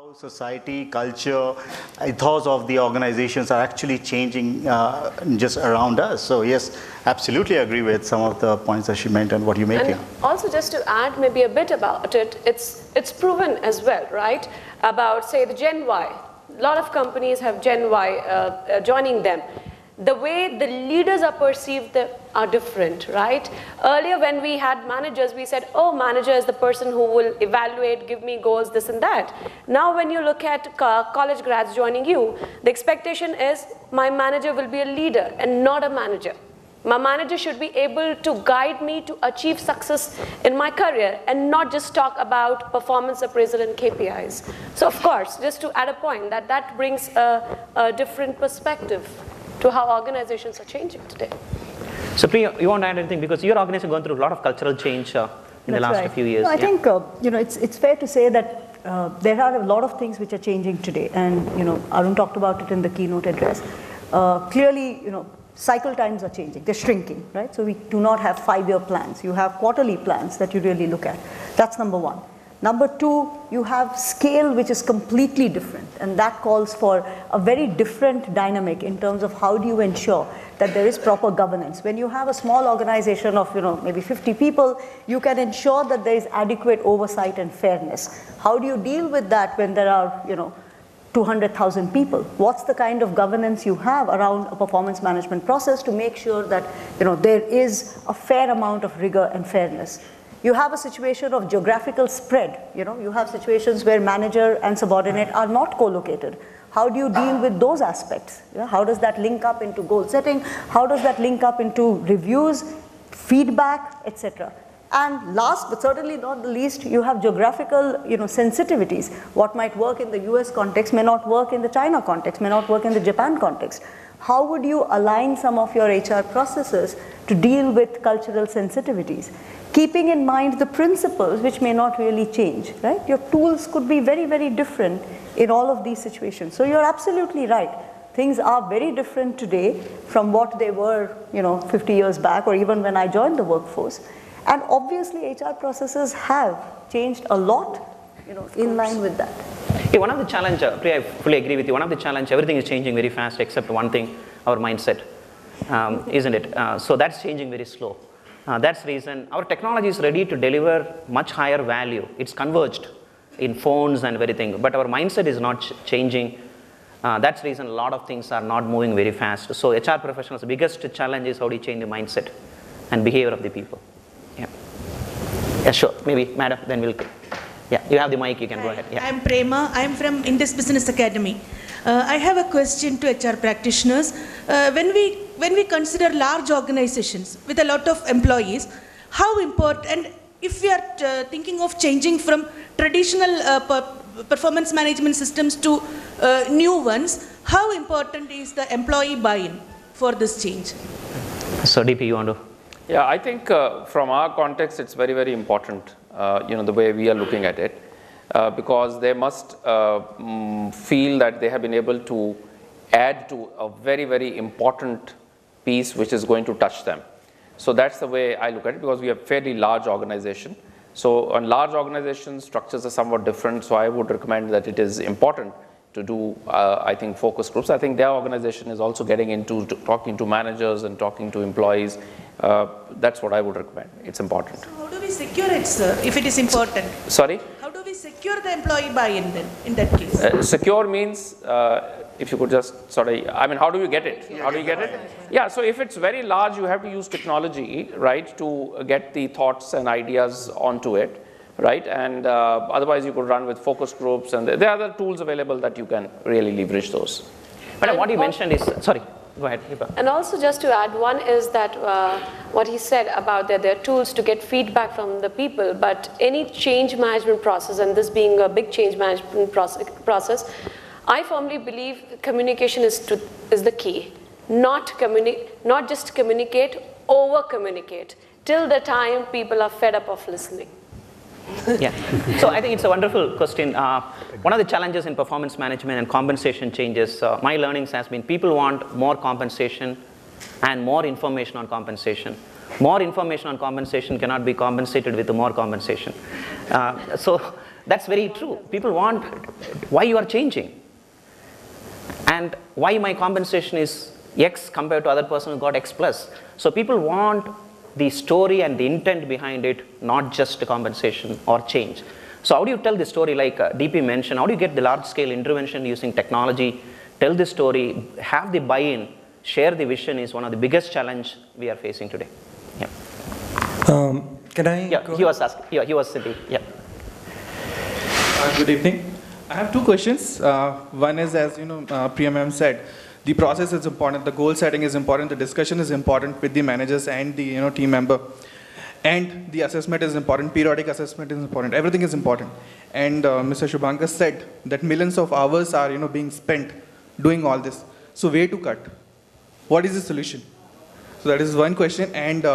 how society, culture, ethos of the organizations are actually changing just around us. So yes, absolutely agree with some of the points that she meant and what you're making. And also just to add maybe a bit about it, it's proven as well, right? About say the Gen Y. A lot of companies have Gen Y joining them. The way the leaders are perceived are different, right? Earlier when we had managers, we said, oh, manager is the person who will evaluate, give me goals, this and that. Now when you look at college grads joining you, the expectation is my manager will be a leader and not a manager. My manager should be able to guide me to achieve success in my career and not just talk about performance appraisal and KPIs. So of course, just to add a point, that brings a different perspective to how organizations are changing today. So Priya, you want to add anything? Because your organization has gone through a lot of cultural change in the last few years. No, I think it's fair to say that there are a lot of things which are changing today, and Arun talked about it in the keynote address. Clearly, cycle times are changing; they're shrinking, right? So we do not have 5-year plans. You have quarterly plans that you really look at. That's number one. Number two, you have scale which is completely different, and that calls for a very different dynamic in terms of how do you ensure that there is proper governance. When you have a small organization of maybe 50 people, you can ensure that there is adequate oversight and fairness. How do you deal with that when there are 200,000 people? What's the kind of governance you have around a performance management process to make sure that there is a fair amount of rigor and fairness? You have a situation of geographical spread. You have situations where manager and subordinate are not co-located. How do you deal with those aspects? How does that link up into goal setting? How does that link up into reviews, feedback, etc.? And last but certainly not the least, you have geographical sensitivities. What might work in the US context may not work in the China context, may not work in the Japan context. How would you align some of your HR processes to deal with cultural sensitivities? Keeping in mind the principles which may not really change, right? Your tools could be very, very different in all of these situations. So you're absolutely right. Things are very different today from what they were, 50 years back or even when I joined the workforce. And obviously HR processes have changed a lot, in line with that. Hey, one of the challenge, Priya, I fully agree with you. One of the challenge, everything is changing very fast except one thing, our mindset, isn't it? So that's changing very slow. That's the reason our technology is ready to deliver much higher value. It's converged in phones and everything, but our mindset is not changing. That's the reason a lot of things are not moving very fast. So HR professionals, the biggest challenge is how do you change the mindset and behavior of the people. Yeah, sure. Maybe, madam, then we'll. Yeah, you have the mic, you can go ahead. Yeah. I'm Prema, I'm from Indus Business Academy. I have a question to HR practitioners. When we consider large organizations with a lot of employees, how important, and if we are thinking of changing from traditional performance management systems to new ones, how important is the employee buy-in for this change? So DP, you want to? Yeah, I think from our context, it's very, very important, the way we are looking at it, because they must feel that they have been able to add to a very, very important piece which is going to touch them. So that's the way I look at it, because we have fairly large organization. So on large organizations, structures are somewhat different. So I would recommend that it is important to do, I think, focus groups. I think their organization is also getting into talking to managers and talking to employees. That's what I would recommend. It's important. So how do we secure it, sir, if it is important? Sorry? How do we secure the employee buy-in then, in that case? Secure means, if you could just sort of, how do you get it? How do you get it? Yeah, so if it's very large, you have to use technology, right, to get the thoughts and ideas onto it, right? And otherwise, you could run with focus groups, and there are other tools available that you can really leverage those. But what you mentioned is, sorry. Go ahead, Hiba. And also just to add, one is that what he said about that there are tools to get feedback from the people, but any change management process, and this being a big change management process, I firmly believe communication is the key. Not just communicate, over-communicate, till the time people are fed up of listening. Yeah, so I think it's a wonderful question. One of the challenges in performance management and compensation changes, my learnings has been people want more compensation and more information on compensation. More information on compensation cannot be compensated with more compensation. So That's very true. People want why you are changing and why my compensation is X compared to other person who got X plus. So people want the story and the intent behind it, not just the compensation or change. So how do you tell the story like DP mentioned? How do you get the large scale intervention using technology? Tell the story, have the buy-in, share the vision is one of the biggest challenge we are facing today. Yeah. Can I? Yeah, he was asking. Yeah, he was sitting. Yeah. Good evening. I have two questions. One is, as you know, Priya ma'am said, the process is important, the goal setting is important, the discussion is important with the managers and the team member, and the assessment is important, periodic assessment is important, everything is important. And Mr. Shubhankar said that millions of hours are being spent doing all this. So where to cut? What is the solution? So that is one question. And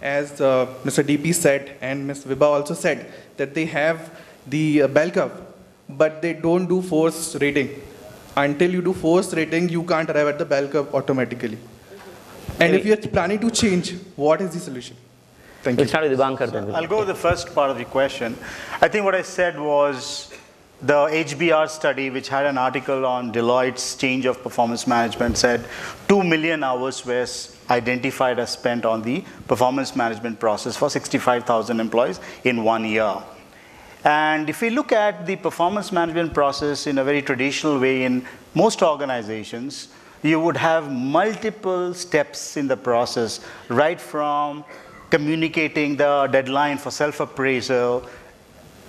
as Mr. DP said and Ms. Vibha also said that they have the bell curve, but they don't do force rating. Until you do force rating, you can't arrive at the bell curve automatically. And if you're planning to change, what is the solution? Thank you. We'll start with Dibankar then. I'll go with the first part of the question. I think what I said was the HBR study, which had an article on Deloitte's change of performance management, said 2 million hours were identified as spent on the performance management process for 65,000 employees in 1 year. And if we look at the performance management process in a very traditional way in most organizations, you would have multiple steps in the process, right from communicating the deadline for self-appraisal.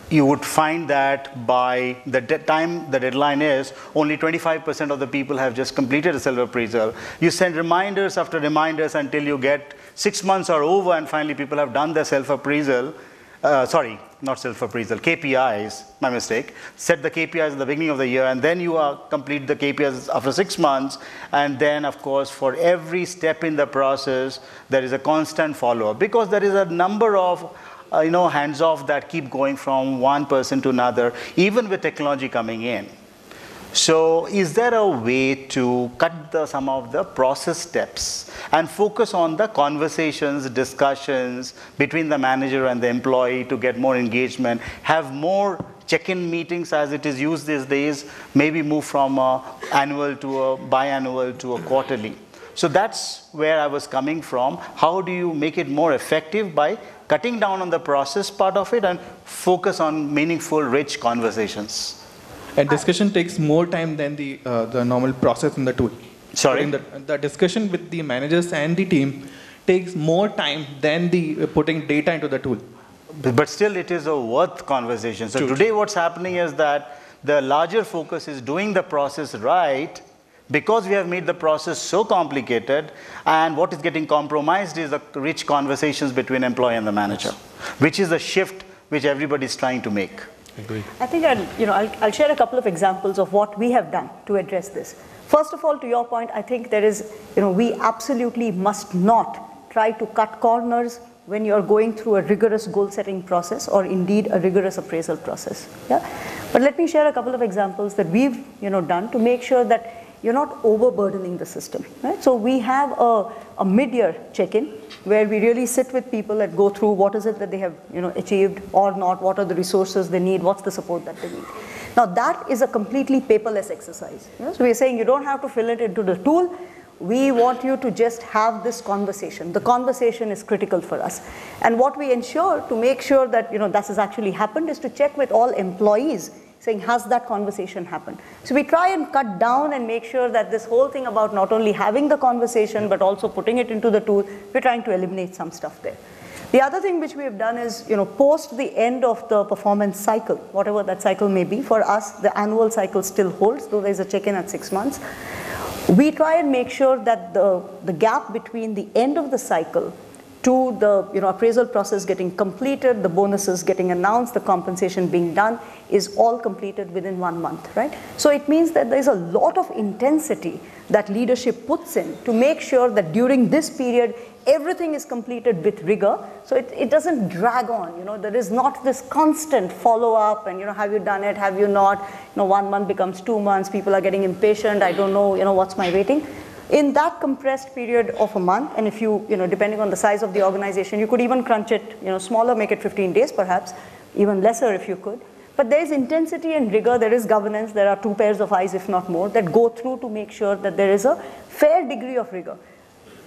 You would find that by the time the deadline is, only 25% of the people have just completed a self-appraisal. You send reminders after reminders until you get 6 months are over and finally people have done their self-appraisal. Sorry, not self-appraisal, KPIs, my mistake. Set the KPIs at the beginning of the year and then you complete the KPIs after 6 months. And then of course, for every step in the process, there is a constant follow-up because there is a number of hands-off that keep going from one person to another, even with technology coming in. So is there a way to cut some of the process steps and focus on the conversations, discussions between the manager and the employee to get more engagement, have more check-in meetings as it is used these days, maybe move from annual to a biannual to a quarterly. So that's where I was coming from. How do you make it more effective by cutting down on the process part of it and focus on meaningful, rich conversations? And discussion takes more time than the normal process in the tool. Sorry? The discussion with the managers and the team takes more time than the putting data into the tool. But still it is a worth conversation. So today what's happening is that the larger focus is doing the process right because we have made the process so complicated, and what is getting compromised is the rich conversations between employee and the manager, which is the shift which everybody is trying to make. Agreed. I think I'll share a couple of examples of what we have done to address this. First of all, to your point, I think there is, we absolutely must not try to cut corners when you're going through a rigorous goal setting process or indeed a rigorous appraisal process. Yeah? But let me share a couple of examples that we've done to make sure that you're not overburdening the system. Right? So we have a mid-year check-in where we really sit with people and go through what is it that they have achieved or not, what are the resources they need, what's the support that they need. Now that is a completely paperless exercise. So we're saying you don't have to fill it into the tool. We want you to just have this conversation. The conversation is critical for us. And what we ensure to make sure that this has actually happened is to check with all employees saying, has that conversation happened? So we try and cut down and make sure that this whole thing about not only having the conversation, but also putting it into the tool, we're trying to eliminate some stuff there. The other thing which we have done is, post the end of the performance cycle, whatever that cycle may be, for us, the annual cycle still holds, though there's a check-in at 6 months. We try and make sure that the gap between the end of the cycle to the appraisal process getting completed, the bonuses getting announced, the compensation being done, is all completed within 1 month, right? So it means that there's a lot of intensity that leadership puts in to make sure that during this period, everything is completed with rigor, so it doesn't drag on. There is not this constant follow-up and, have you done it, have you not? 1 month becomes 2 months, people are getting impatient, I don't know, what's my waiting? In that compressed period of a month, and if you, depending on the size of the organization, you could even crunch it, smaller, make it 15 days perhaps, even lesser if you could. But there is intensity and rigor, there is governance, there are 2 pairs of eyes, if not more, that go through to make sure that there is a fair degree of rigor.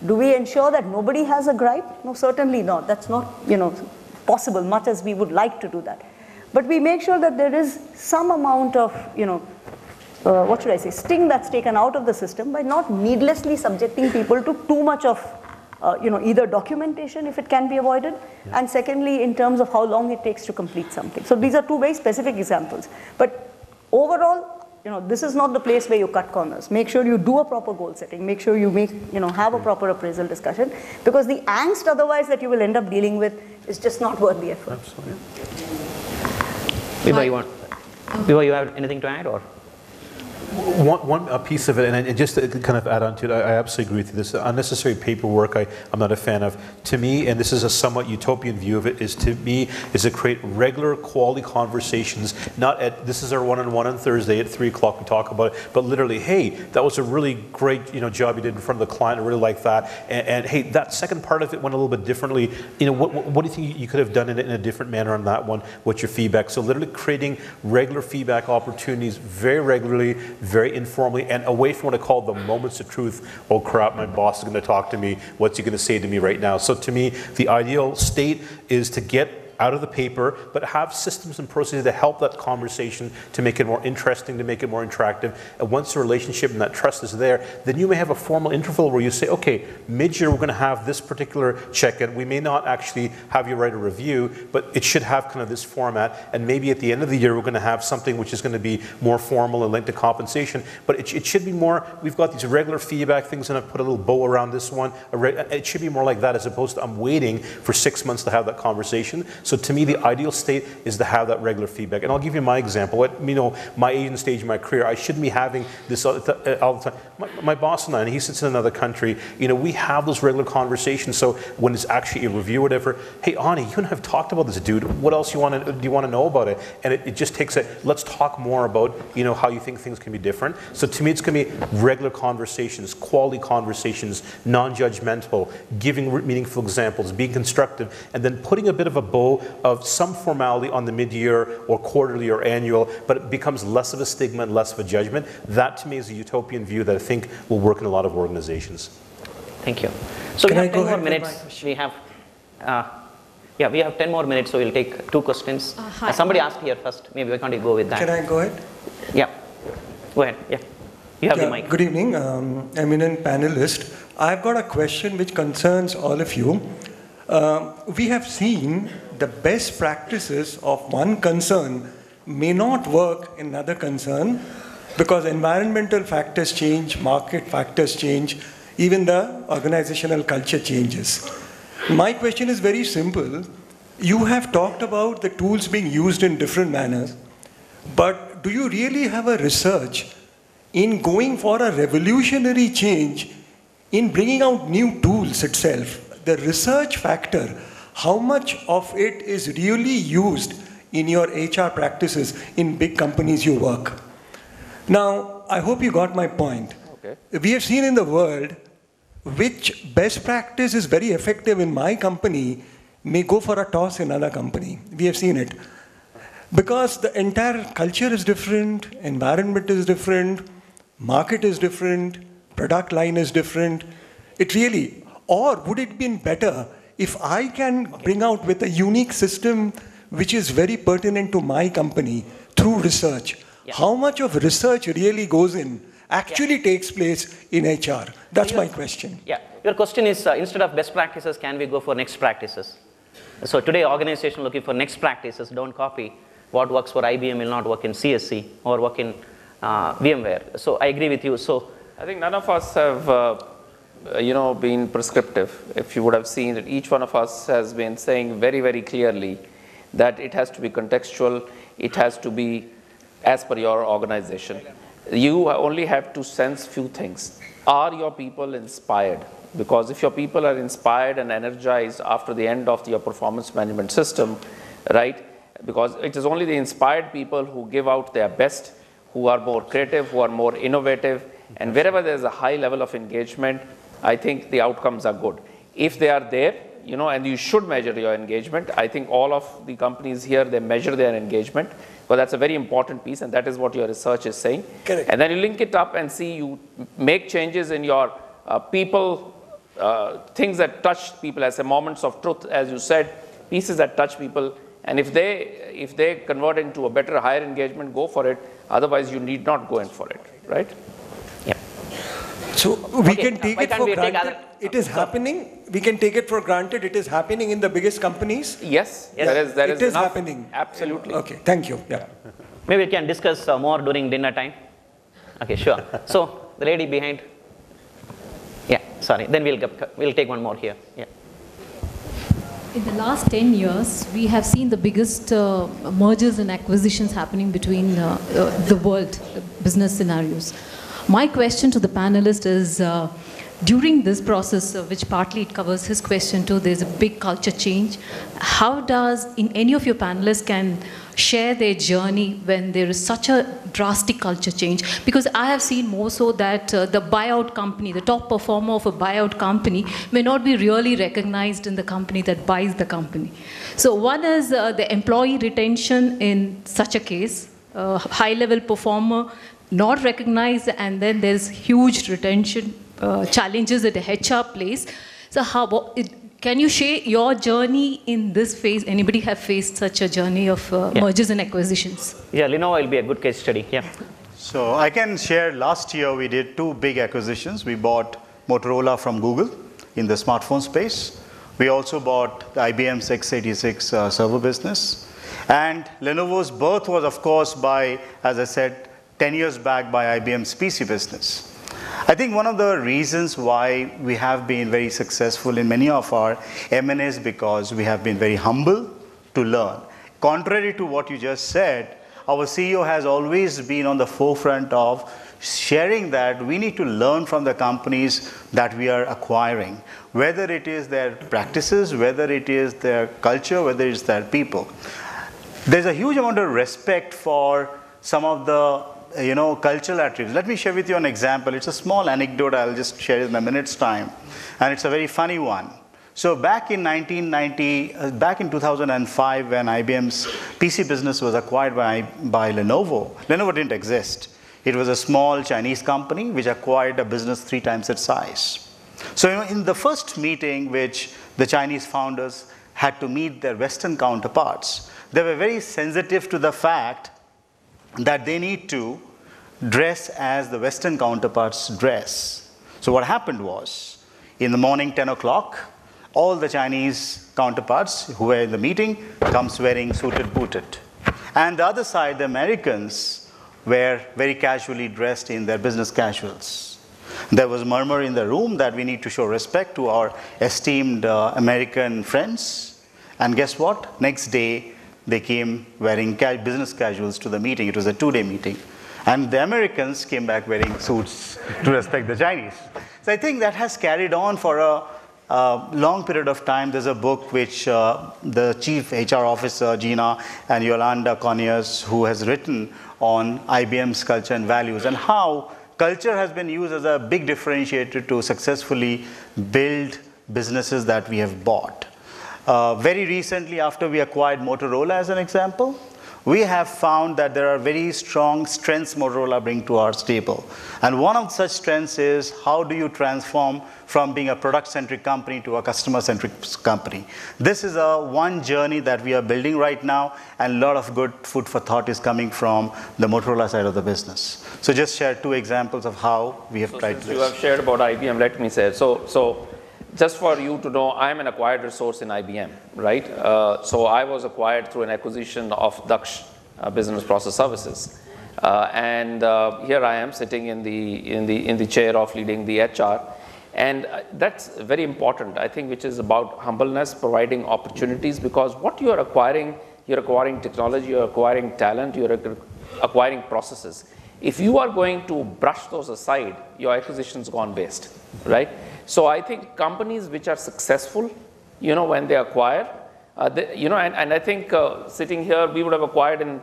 Do we ensure that nobody has a gripe? No, certainly not. That's not, possible, much as we would like to do that. But we make sure that there is some amount of, what should I say, sting that's taken out of the system by not needlessly subjecting people to too much of, either documentation if it can be avoided, and secondly, in terms of how long it takes to complete something. So these are 2 very specific examples. But overall, this is not the place where you cut corners. Make sure you do a proper goal setting. Make sure you have a proper appraisal discussion, because the angst otherwise that you will end up dealing with is just not worth the effort. Absolutely. Vibha, you have anything to add, or? One piece of it, and just to kind of add on to it, I absolutely agree with you. This unnecessary paperwork I'm not a fan of. To me, and this is a somewhat utopian view of it, is to create regular quality conversations, not at, this is our one-on-one on Thursday at 3 o'clock, we talk about it, but literally, hey, that was a really great job you did in front of the client, I really like that, and hey, that second part of it went a little bit differently. What do you think you could have done it in a different manner on that one? What's your feedback? So literally creating regular feedback opportunities very regularly, very informally, and away from what I call the moments of truth. Oh crap, my boss is going to talk to me. What's he going to say to me right now? So to me, the ideal state is to get out of the paper, but have systems and processes to help that conversation, to make it more interesting, to make it more interactive. And once the relationship and that trust is there, then you may have a formal interval where you say, okay, mid-year we're going to have this particular check-in. We may not actually have you write a review, but it should have kind of this format. And maybe at the end of the year we're going to have something which is going to be more formal and linked to compensation. But it should be more, we've got these regular feedback things, and I've put a little bow around this one. It should be more like that, as opposed to I'm waiting for 6 months to have that conversation. So to me, the ideal state is to have that regular feedback. And I'll give you my example. My age and stage of my career, I shouldn't be having this all the time. My boss and I, and he sits in another country, we have those regular conversations. So when it's actually a review or whatever, hey, Ani, you and I have talked about this, dude. What else do you want to know about it? And it just takes let's talk more about, how you think things can be different. So to me, it's going to be regular conversations, quality conversations, non-judgmental, giving meaningful examples, being constructive, and then putting a bit of a bow of some formality on the mid-year or quarterly or annual, but it becomes less of a stigma and less of a judgment. That to me is a utopian view that I think will work in a lot of organizations. Thank you. So we have 10 more minutes. We have, we have 10 more minutes, so we'll take 2 questions. Somebody asked here first. Maybe why can't you go with that? Can I go ahead? Yeah. Go ahead. Yeah. You have the mic. Good evening, eminent panelist. I've got a question which concerns all of you. We have seen the best practices of one concern may not work in another concern, because environmental factors change, market factors change, even the organizational culture changes. My question is very simple. You have talked about the tools being used in different manners, but do you really have a research in going for a revolutionary change in bringing out new tools itself? The research factor, how much of it is really used in your HR practices in big companies you work? Now, I hope you got my point. Okay. We have seen in the world which best practice is very effective in my company may go for a toss in another company. We have seen it. Because the entire culture is different, environment is different, market is different, product line is different. It really, or would it be better if I can bring out with a unique system which is very pertinent to my company through research? Yeah. How much of research really goes in, actually takes place in HR? That's my question. Yeah, your question is, instead of best practices, can we go for next practices? So today, organization looking for next practices, don't copy. What works for IBM will not work in CSC or work in VMware. So I agree with you. So I think none of us have been prescriptive. If you would have seen that each one of us has been saying very, very clearly that it has to be contextual, it has to be as per your organization. You only have to sense few things. Are your people inspired? Because if your people are inspired and energized after the end of your performance management system, right? Because it is only the inspired people who give out their best, who are more creative, who are more innovative, and wherever there's a high level of engagement, I think the outcomes are good. If they are there, and you should measure your engagement. I think all of the companies here, they measure their engagement, but that's a very important piece, and that is what your research is saying. Correct. And then you link it up and see, you make changes in your people, things that touch people, as a moments of truth, as you said, pieces that touch people, and if they convert into a better, higher engagement, go for it. Otherwise, you need not go in for it, right? Yeah. So we can take it for granted. It is happening. We can take it for granted. It is happening in the biggest companies. Yes, yes. There is enough. Happening. Absolutely. Okay, thank you. Yeah. Maybe we can discuss more during dinner time. Okay, sure. So the lady behind. Yeah, sorry. Then we'll take one more here. Yeah. In the last 10 years, we have seen the biggest mergers and acquisitions happening between the world business scenarios. My question to the panelist is, during this process, which partly it covers his question too, there's a big culture change. How does, in any of your panelists can share their journey when there is such a drastic culture change? Because I have seen more so that the buyout company, the top performer of a buyout company may not be really recognized in the company that buys the company. So one is the employee retention in such a case, high-level performer not recognized, and then there's huge retention challenges at the HR place. So can you share your journey in this phase? Anybody have faced such a journey of mergers and acquisitions? Yeah, Lenovo will be a good case study. Yeah. So I can share, last year we did 2 big acquisitions. We bought Motorola from Google in the smartphone space. We also bought the IBM's x86 server business. And Lenovo's birth was, of course, by, as I said, 10 years back, by IBM's PC business. I think one of the reasons why we have been very successful in many of our M&As because we have been very humble to learn. Contrary to what you just said, our CEO has always been on the forefront of sharing that we need to learn from the companies that we are acquiring, whether it is their practices, whether it is their culture, whether it's their people. There's a huge amount of respect for some of the cultural attributes. Let me share with you an example. It's a small anecdote. I'll just share it in a minute's time. And it's a very funny one. So back in 2005, when IBM's PC business was acquired by Lenovo, Lenovo didn't exist. It was a small Chinese company which acquired a business 3 times its size. So in the first meeting which the Chinese founders had to meet their Western counterparts, they were very sensitive to the fact that they need to dress as the Western counterparts dress. So what happened was, in the morning, 10 o'clock, all the Chinese counterparts who were in the meeting comes wearing suited booted. And the other side, the Americans, were very casually dressed in their business casuals. There was murmur in the room that we need to show respect to our esteemed American friends. And guess what? Next day, they came wearing business casuals to the meeting. It was a 2-day meeting. And the Americans came back wearing suits to respect the Chinese. So I think that has carried on for a long period of time. There's a book which the chief HR officer, Gina and Yolanda Conyers, who has written on IBM's culture and values, and how culture has been used as a big differentiator to successfully build businesses that we have bought. Very recently, after we acquired Motorola as an example, we have found that there are very strong strengths Motorola bring to our stable. And one of such strengths is, how do you transform from being a product-centric company to a customer-centric company? This is one journey that we are building right now, and a lot of good food for thought is coming from the Motorola side of the business. So just share 2 examples of how we have tried this. You have shared about IBM, let me say. So just for you to know, I'm an acquired resource in IBM, right? So I was acquired through an acquisition of Daksh Business Process Services. And here I am sitting in the chair of leading the HR. And that's very important, I think, which is about humbleness, providing opportunities, because what you're acquiring technology, you're acquiring talent, you're acquiring processes. If you are going to brush those aside, your acquisition's gone waste, right? So I think companies which are successful, when they acquire, and I think sitting here, we would have acquired in,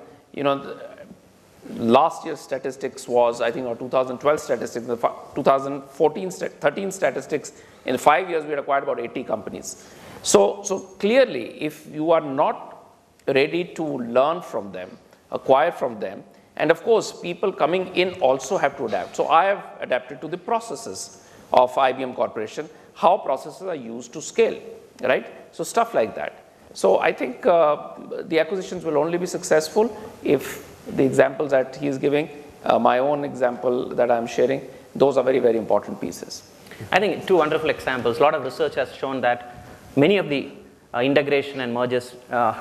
last year's statistics was, I think, our 2012 statistics, the 2013 statistics, in 5 years we had acquired about 80 companies. So clearly, if you are not ready to learn from them, acquire from them, and of course, people coming in also have to adapt. So I have adapted to the processes of IBM Corporation, how processes are used to scale, right? So stuff like that. So I think the acquisitions will only be successful if the examples that he is giving, my own example that I'm sharing, those are very, very important pieces. I think two wonderful examples. A lot of research has shown that many of the integration and mergers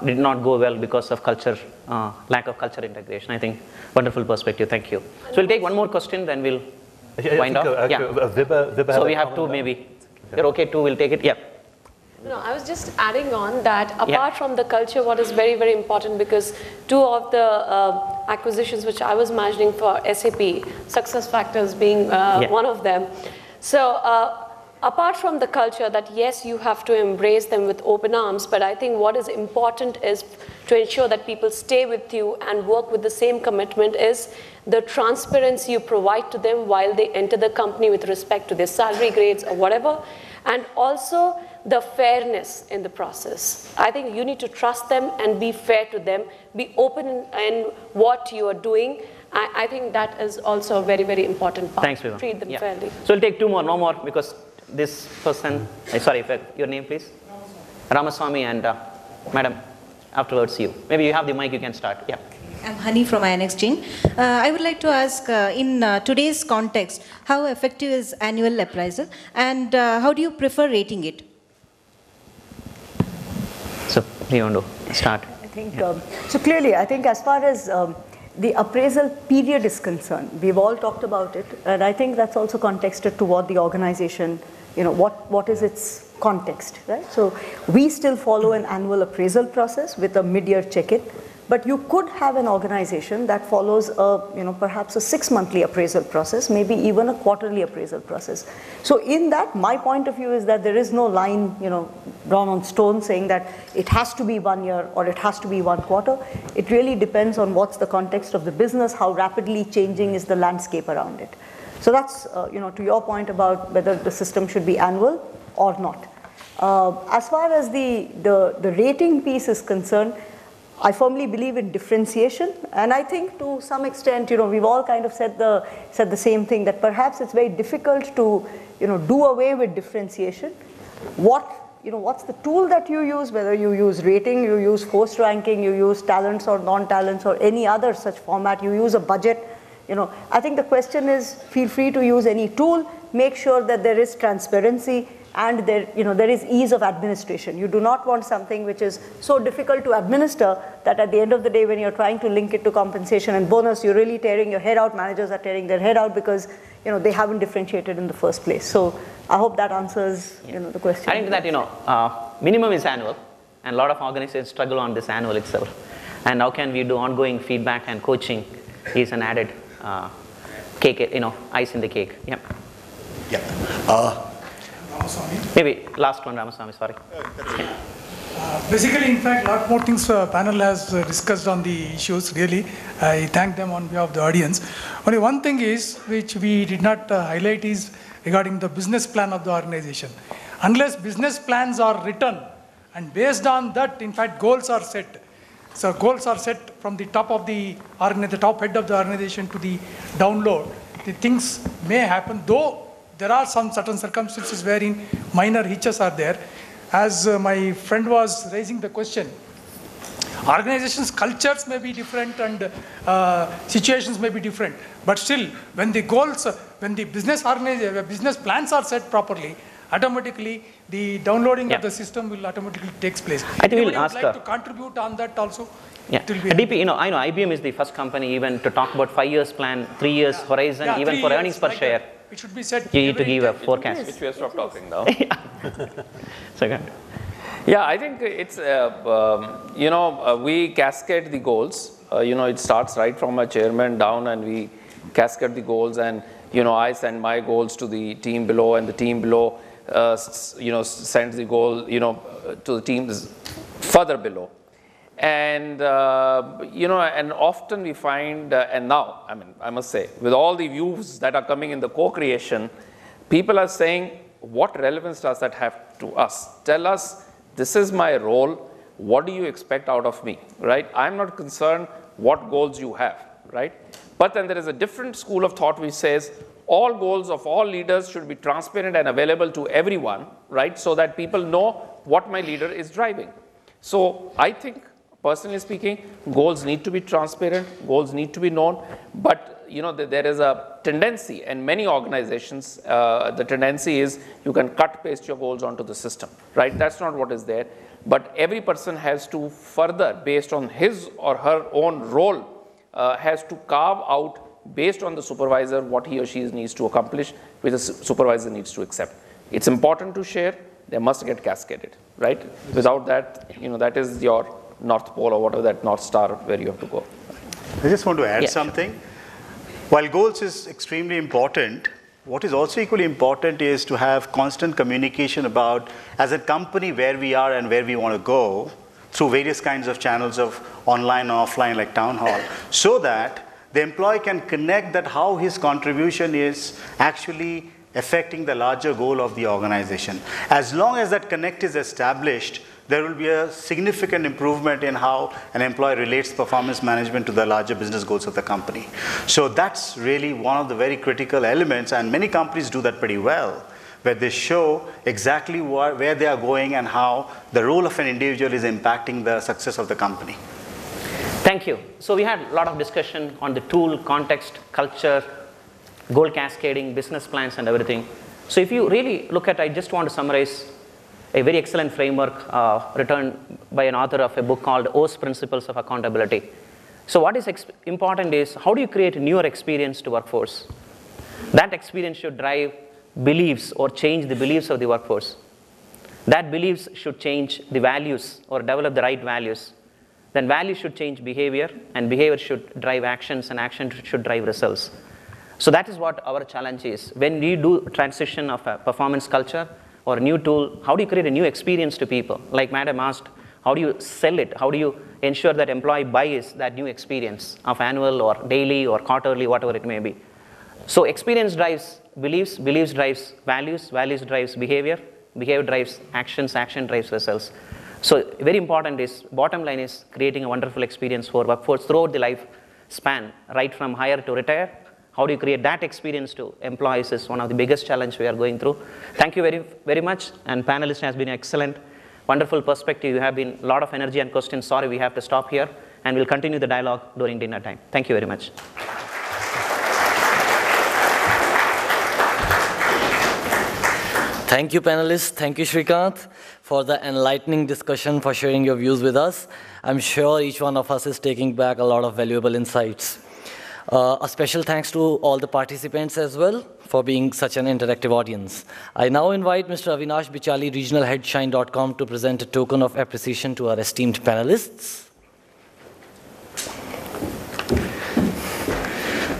did not go well because of culture, lack of culture integration. I think wonderful perspective. Thank you. So we'll take one more question, then we'll wind up. Vibha so we have two maybe. You're okay, two, we'll take it. Yeah. No, I was just adding on that apart from the culture, what is very, very important, because two of the acquisitions which I was managing for SAP, success factors being one of them. So apart from the culture that yes, you have to embrace them with open arms, but I think what is important is to ensure that people stay with you and work with the same commitment is the transparency you provide to them while they enter the company with respect to their salary grades or whatever, and also the fairness in the process. I think you need to trust them and be fair to them, be open in what you are doing. I think that is also a very, very important part. Thanks, Vibha. Treat them fairly. So we'll take two more, no more, because this person, sorry, your name please? Ramaswamy and Madam, afterwards you. Maybe you have the mic, you can start. Yeah. I'm Hani from INX Chain. I would like to ask, in today's context, how effective is annual appraisal, and how do you prefer rating it? So, you want to start? I think, so clearly, I think as far as the appraisal period is concerned, we've all talked about it, and I think that's also contexted to what the organization, what is its context, right? So we still follow an annual appraisal process with a mid-year check-in, but you could have an organization that follows a, perhaps a 6-monthly appraisal process, maybe even a quarterly appraisal process. So in that, my point of view is that there is no line, drawn on stone saying that it has to be 1 year or it has to be 1 quarter. It really depends on what's the context of the business, how rapidly changing is the landscape around it. So that's, to your point about whether the system should be annual or not. As far as the rating piece is concerned, I firmly believe in differentiation, and I think to some extent, we've all kind of said the same thing, that perhaps it's very difficult to, do away with differentiation. What's the tool that you use, whether you use rating, you use forced ranking, you use talents or non-talents or any other such format, you use a budget, I think the question is, feel free to use any tool, make sure that there is transparency, and there is ease of administration. You do not want something which is so difficult to administer that at the end of the day, when you're trying to link it to compensation and bonus, you're really tearing your head out. Managers are tearing their head out because they haven't differentiated in the first place. So I hope that answers the question. I think that minimum is annual, and a lot of organizations struggle on this annual itself. And how can we do ongoing feedback and coaching is an added cake, ice in the cake. Yeah. Yeah. Maybe last one, Ramaswamy, sorry. Basically, in fact, a lot more things panel has discussed on the issues, really. I thank them on behalf of the audience. Only one thing is, which we did not highlight, is regarding the business plan of the organization. Unless business plans are written, and based on that, in fact, goals are set. So goals are set from the top of the top head of the organization to the download. The things may happen, though there are some certain circumstances wherein minor hitches are there. As my friend was raising the question, organizations' cultures may be different and situations may be different, but still, when the goals, when the business plans are set properly, automatically the downloading of the system will automatically takes place. I think we'll ask like to contribute on that also. Yeah, DP, I know IBM is the first company even to talk about 5 years plan, 3 years horizon, even for earnings per share. It should be said. You need to give a forecast. Which we have stopped talking now. Second. Yeah, I think it's, we cascade the goals. It starts right from a chairman down, and we cascade the goals, and, I send my goals to the team below, and the team below, sends the goal, to the teams further below. And, and often we find, and now, I must say, with all the views that are coming in the co-creation, people are saying, what relevance does that have to us? Tell us This is my role. What do you expect out of me, right? I'm not concerned what goals you have, right? But then there is a different school of thought which says all goals of all leaders should be transparent and available to everyone, right? So that people know what my leader is driving. So I think, personally speaking, goals need to be transparent, goals need to be known, but there is a tendency in many organizations, the tendency is you can cut paste your goals onto the system, right? That's not what is there. But every person has to further, based on his or her own role, has to carve out, based on the supervisor, what he or she needs to accomplish, which the supervisor needs to accept. It's important to share, they must get cascaded, right? Without that, that is your North Pole or whatever, that North Star where you have to go. I just want to add something. While goals is extremely important, what is also equally important is to have constant communication about, as a company, where we are and where we want to go through various kinds of channels of online or offline, like town hall, so that the employee can connect that how his contribution is actually affecting the larger goal of the organization. As long as that connect is established, there will be a significant improvement in how an employee relates performance management to the larger business goals of the company. So that's really one of the very critical elements, and many companies do that pretty well, where they show exactly where they are going and how the role of an individual is impacting the success of the company. Thank you. So we had a lot of discussion on the tool, context, culture, goal cascading, business plans and everything. So if you really look at, I just want to summarize a very excellent framework written by an author of a book called O's Principles of Accountability. So what is important is, how do you create a newer experience to workforce? That experience should drive beliefs or change the beliefs of the workforce. That beliefs should change the values or develop the right values. Then values should change behavior, and behavior should drive actions, and action should drive results. So that is what our challenge is. When we do transition of a performance culture or a new tool, how do you create a new experience to people? Like Madam asked, how do you sell it? How do you ensure that employee buys that new experience of annual or daily or quarterly, whatever it may be? So experience drives beliefs, beliefs drives values, values drives behavior, behavior drives actions, action drives results. So very important is, bottom line is creating a wonderful experience for workforce throughout the lifespan, right from hire to retire. How do you create that experience to employees is one of the biggest challenges we are going through. Thank you very, very much. And panelists has been excellent, wonderful perspective. You have been a lot of energy and questions. Sorry, we have to stop here, and we'll continue the dialogue during dinner time. Thank you very much. Thank you, panelists. Thank you, Srikanth, for the enlightening discussion, for sharing your views with us. I'm sure each one of us is taking back a lot of valuable insights. A special thanks to all the participants as well for being such an interactive audience. I now invite Mr. Avinash Bichali, Regional Head, Shine.com, to present a token of appreciation to our esteemed panelists.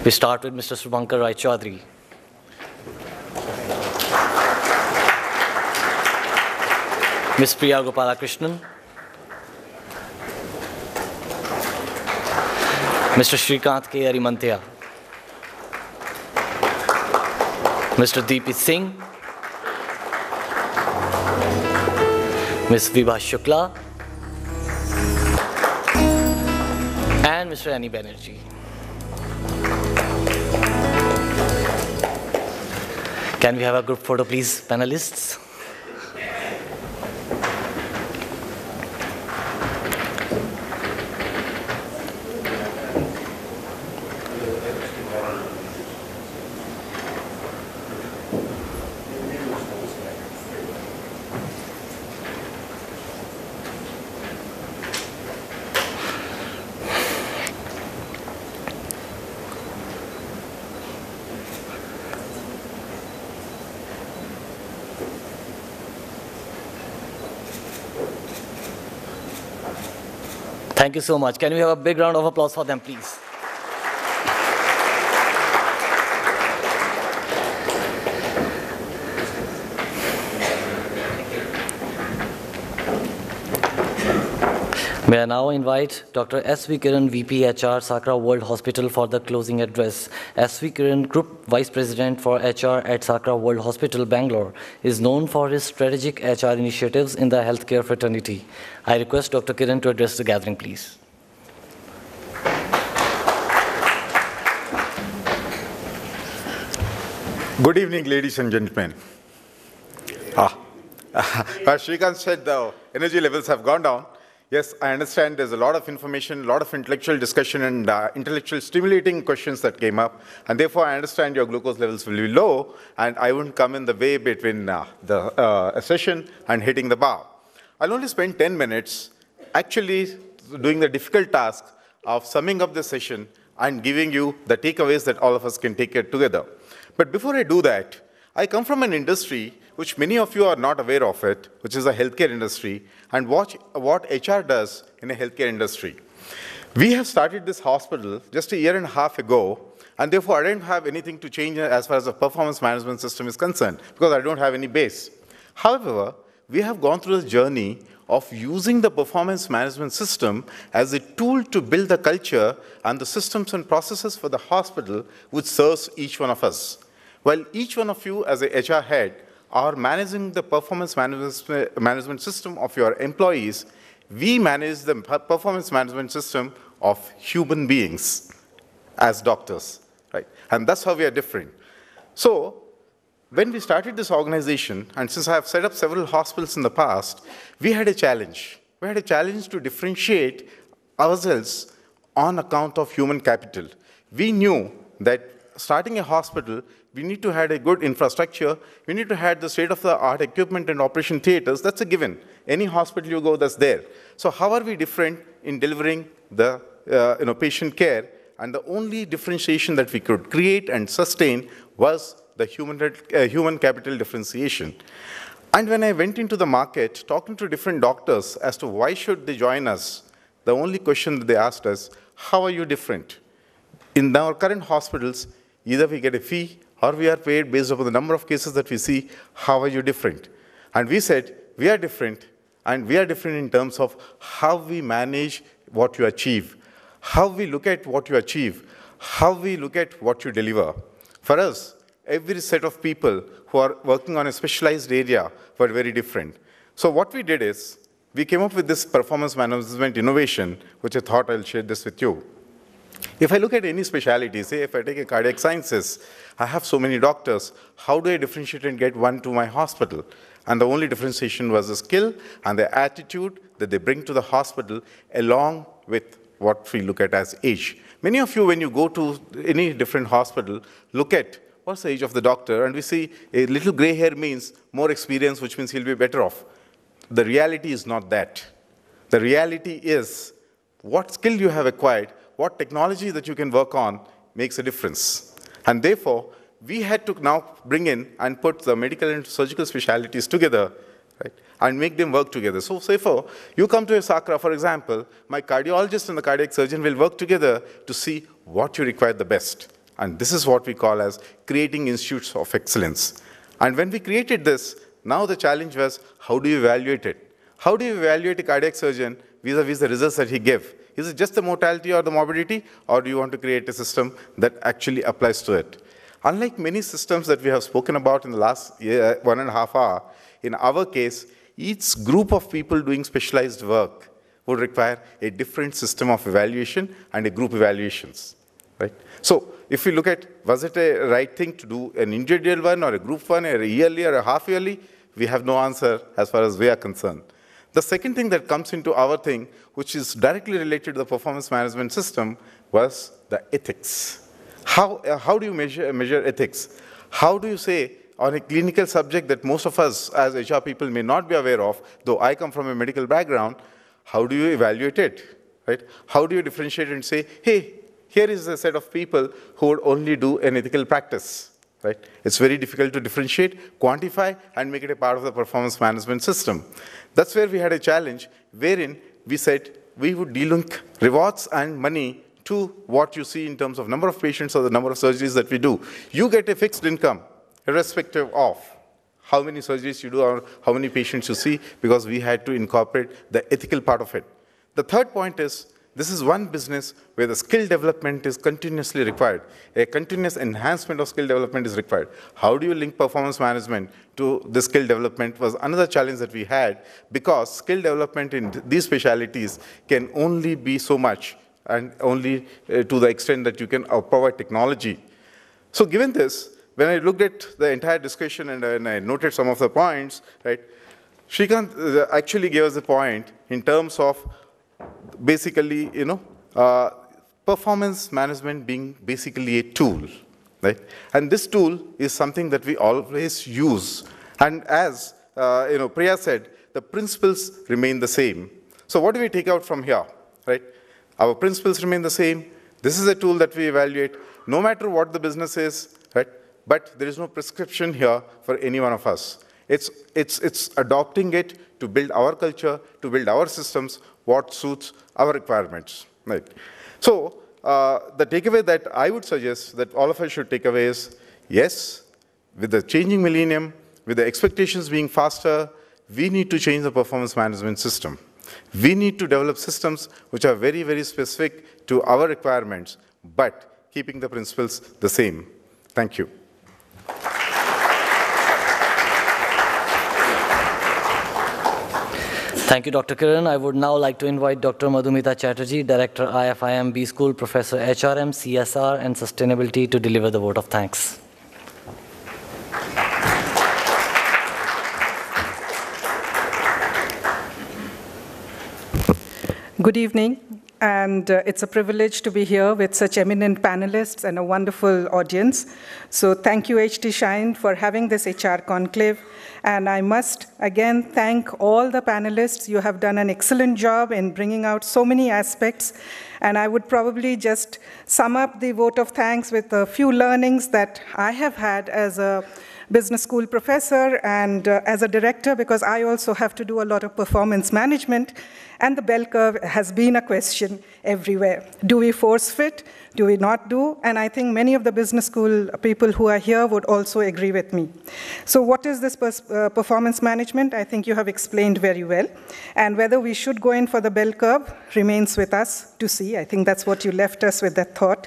We start with Mr. Subhankar Rai Chaudhary. Ms. Priya Gopalakrishnan, Mr. Srikanth K. Arimanthia, Mr. Deepit Singh, Ms. Vibha Shukla, and Mr. Annie Banerjee. Can we have a group photo, please, panelists? Thank you so much. Can we have a big round of applause for them, please? May I now invite Dr. S.V. Kiran, VP HR, Sakra World Hospital for the closing address. S.V. Kiran, Group Vice President for HR at Sakra World Hospital, Bangalore, is known for his strategic HR initiatives in the healthcare fraternity. I request Dr. Kiran to address the gathering, please. Good evening, ladies and gentlemen. As Srikanth said, the energy levels have gone down. Yes, I understand there's a lot of information, a lot of intellectual discussion and intellectual stimulating questions that came up. And therefore, I understand your glucose levels will be low, and I won't come in the way between the session and hitting the bar. I'll only spend 10 minutes actually doing the difficult task of summing up the session and giving you the takeaways that all of us can take it together. But before I do that, I come from an industry which many of you are not aware of it, which is the healthcare industry, and watch what HR does in a healthcare industry. We have started this hospital just a year and a half ago, and therefore I don't have anything to change as far as the performance management system is concerned, because I don't have any base. However, we have gone through the journey of using the performance management system as a tool to build the culture and the systems and processes for the hospital which serves each one of us. While each one of you as a HR head are managing the performance management system of your employees, we manage the performance management system of human beings as doctors, right? And that's how we are different. So when we started this organization, and since I have set up several hospitals in the past, we had a challenge. We had a challenge to differentiate ourselves on account of human capital. We knew that starting a hospital, we need to have a good infrastructure. We need to have the state-of-the-art equipment and operation theaters. That's a given. Any hospital you go, that's there. So how are we different in delivering the patient care? And the only differentiation that we could create and sustain was the human capital differentiation. And when I went into the market, talking to different doctors as to why should they join us, the only question that they asked us, how are you different? In our current hospitals, either we get a fee or we are paid based upon the number of cases that we see. How are you different? And we said, we are different, and we are different in terms of how we manage what you achieve, how we look at what you achieve, how we look at what you deliver. For us, every set of people who are working on a specialized area were very different. So what we did is, we came up with this performance management innovation, which I thought I'll share this with you. If I look at any specialty, say if I take a cardiac sciences, I have so many doctors, how do I differentiate and get one to my hospital? And the only differentiation was the skill and the attitude that they bring to the hospital along with what we look at as age. Many of you, when you go to any different hospital, look at what's the age of the doctor, and we see a little gray hair means more experience, which means he'll be better off. The reality is not that. The reality is what skill you have acquired, what technology that you can work on makes a difference. And therefore, we had to now bring in and put the medical and surgical specialties together, right, and make them work together. So say for you come to a Sakra, for example, my cardiologist and the cardiac surgeon will work together to see what you require the best. And this is what we call as creating institutes of excellence. And when we created this, now the challenge was, how do you evaluate it? How do you evaluate a cardiac surgeon vis-a-vis the results that he gives? Is it just the mortality or the morbidity, or do you want to create a system that actually applies to it? Unlike many systems that we have spoken about in the last 1.5 hours, in our case, each group of people doing specialized work would require a different system of evaluation and a group evaluations, right? So if we look at, was it a right thing to do an individual one or a group one, or a yearly or a half yearly? We have no answer as far as we are concerned. The second thing that comes into our thing, which is directly related to the performance management system, was the ethics. How do you measure ethics? How do you say on a clinical subject that most of us as HR people may not be aware of, though I come from a medical background, how do you evaluate it, right? How do you differentiate and say, hey, here is a set of people who would only do an ethical practice, right? It's very difficult to differentiate, quantify, and make it a part of the performance management system. That's where we had a challenge, wherein we said we would delink rewards and money to what you see in terms of number of patients or the number of surgeries that we do. You get a fixed income, irrespective of how many surgeries you do or how many patients you see, because we had to incorporate the ethical part of it. The third point is, this is one business where the skill development is continuously required. A continuous enhancement of skill development is required. How do you link performance management to the skill development was another challenge that we had, because skill development in these specialities can only be so much, and only to the extent that you can provide technology. So given this, when I looked at the entire discussion and I noted some of the points, right, Srikanth actually gave us a point in terms of basically, performance management being basically a tool, right? And this tool is something that we always use. And as Priya said, the principles remain the same. So what do we take out from here, right? Our principles remain the same. This is a tool that we evaluate, no matter what the business is, right? But there is no prescription here for any one of us. It's adopting it to build our culture, to build our systems, what suits our requirements, right? So the takeaway that I would suggest that all of us should take away is, yes, with the changing millennium, with the expectations being faster, we need to change the performance management system. We need to develop systems which are very, very specific to our requirements, but keeping the principles the same. Thank you. Thank you, Dr. Kiran. I would now like to invite Dr. Madhumita Chatterjee, Director, IFIM B School, Professor HRM, CSR, and Sustainability, to deliver the vote of thanks. Good evening, and it's a privilege to be here with such eminent panelists and a wonderful audience. So thank you, HT Shine, for having this HR conclave. And I must again thank all the panelists. You have done an excellent job in bringing out so many aspects. And I would probably just sum up the vote of thanks with a few learnings that I have had as a business school professor and as a director, because I also have to do a lot of performance management. And the bell curve has been a question everywhere. Do we force fit? Do we not do? And I think many of the business school people who are here would also agree with me. So what is this performance management? I think you have explained very well. And whether we should go in for the bell curve remains with us to see. I think that's what you left us with, that thought.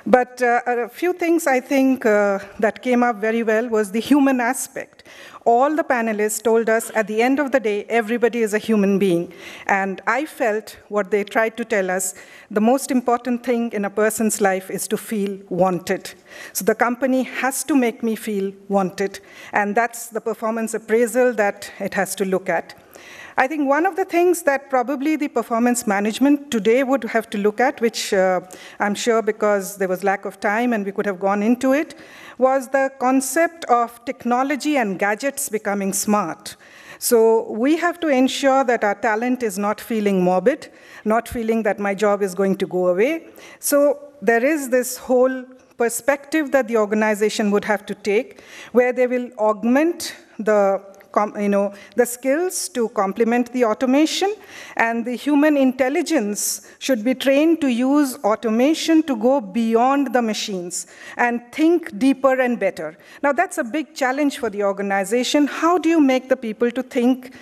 But a few things I think that came up very well was the human aspect. All the panelists told us at the end of the day, everybody is a human being. And I felt what they tried to tell us, the most important thing in a person's life is to feel wanted. So the company has to make me feel wanted. And that's the performance appraisal that it has to look at. I think one of the things that probably the performance management today would have to look at, which I'm sure because there was lack of time and we could have gone into it, was the concept of technology and gadgets becoming smart. So we have to ensure that our talent is not feeling morbid, not feeling that my job is going to go away. So there is this whole perspective that the organization would have to take, where they will augment the skills to complement the automation, and the human intelligence should be trained to use automation to go beyond the machines and think deeper and better. Now, that's a big challenge for the organization. How do you make the people to think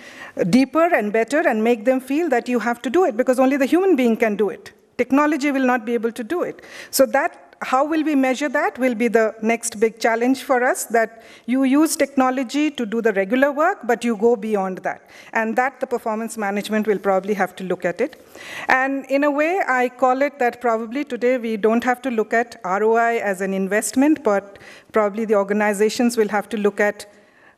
deeper and better and make them feel that you have to do it? Because only the human being can do it. Technology will not be able to do it. So that, how will we measure that will be the next big challenge for us, that you use technology to do the regular work, but you go beyond that. And that the performance management will probably have to look at it. And in a way, I call it that probably today we don't have to look at ROI as an investment, but probably the organizations will have to look at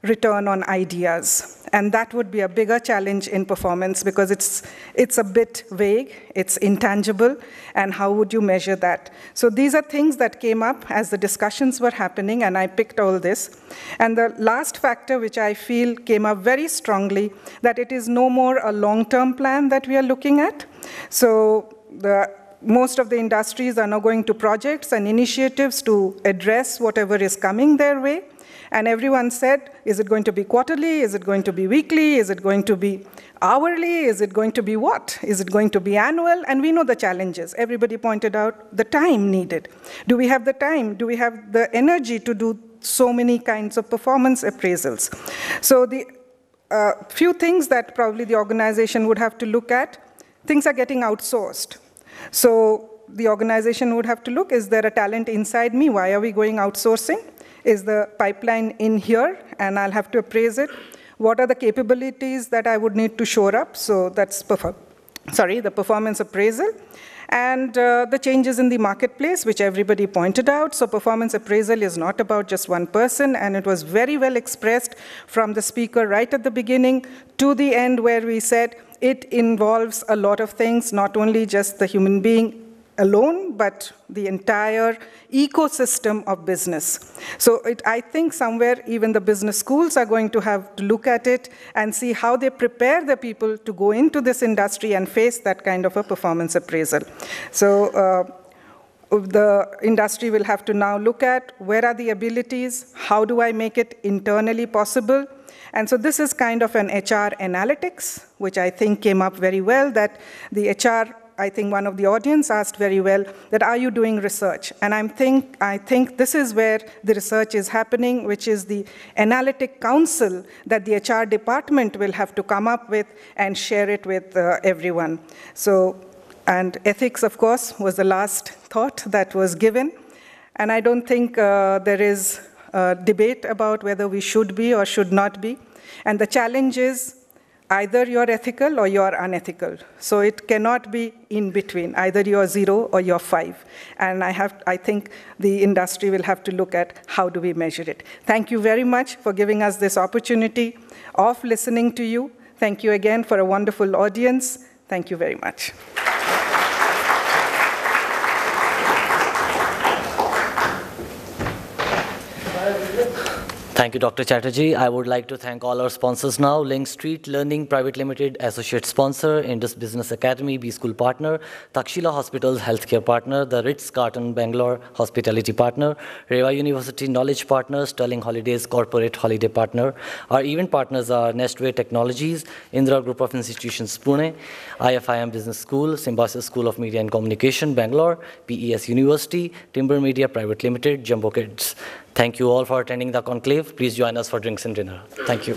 return on ideas. And that would be a bigger challenge in performance, because it's a bit vague, it's intangible, and how would you measure that? So these are things that came up as the discussions were happening, and I picked all this. And the last factor, which I feel came up very strongly, that it is no more a long-term plan that we are looking at. So most of the industries are now going to projects and initiatives to address whatever is coming their way. And everyone said, is it going to be quarterly? Is it going to be weekly? Is it going to be hourly? Is it going to be what? Is it going to be annual? And we know the challenges. Everybody pointed out the time needed. Do we have the time? Do we have the energy to do so many kinds of performance appraisals? So the few things that probably the organization would have to look at: things are getting outsourced. So the organization would have to look, is there a talent inside me? Why are we going outsourcing? Is the pipeline in here? And I'll have to appraise it. What are the capabilities that I would need to shore up? So that's the performance appraisal. And the changes in the marketplace, which everybody pointed out. So performance appraisal is not about just one person, and it was very well expressed from the speaker right at the beginning to the end, where we said it involves a lot of things, not only just the human being alone, but the entire ecosystem of business. So I think somewhere even the business schools are going to have to look at it and see how they prepare the people to go into this industry and face that kind of a performance appraisal. So the industry will have to now look at where are the abilities, how do I make it internally possible? And so this is kind of an HR analytics, which I think came up very well, that the HR, I think one of the audience asked very well, that are you doing research? And I think this is where the research is happening, which is the analytic council that the HR department will have to come up with and share it with everyone. So, and ethics, of course, was the last thought that was given. And I don't think there is a debate about whether we should be or should not be. And the challenge is, either you're ethical or you're unethical. So it cannot be in between. Either you're 0 or you're 5. And I think the industry will have to look at how do we measure it. Thank you very much for giving us this opportunity of listening to you. Thank you again for a wonderful audience. Thank you very much. Thank you, Dr. Chatterjee. I would like to thank all our sponsors now. Link Street Learning Private Limited, Associate Sponsor, Indus Business Academy, B-School Partner, Takshila Hospitals, Healthcare Partner, the Ritz-Carlton Bangalore, Hospitality Partner, Reva University Knowledge Partner, Sterling Holidays, Corporate Holiday Partner. Our event partners are Nestway Technologies, Indra Group of Institutions, Pune, IFIM Business School, Symbiosis School of Media and Communication, Bangalore, PES University, Timber Media Private Limited, Jumbo Kids. Thank you all for attending the conclave. Please join us for drinks and dinner. Thank you.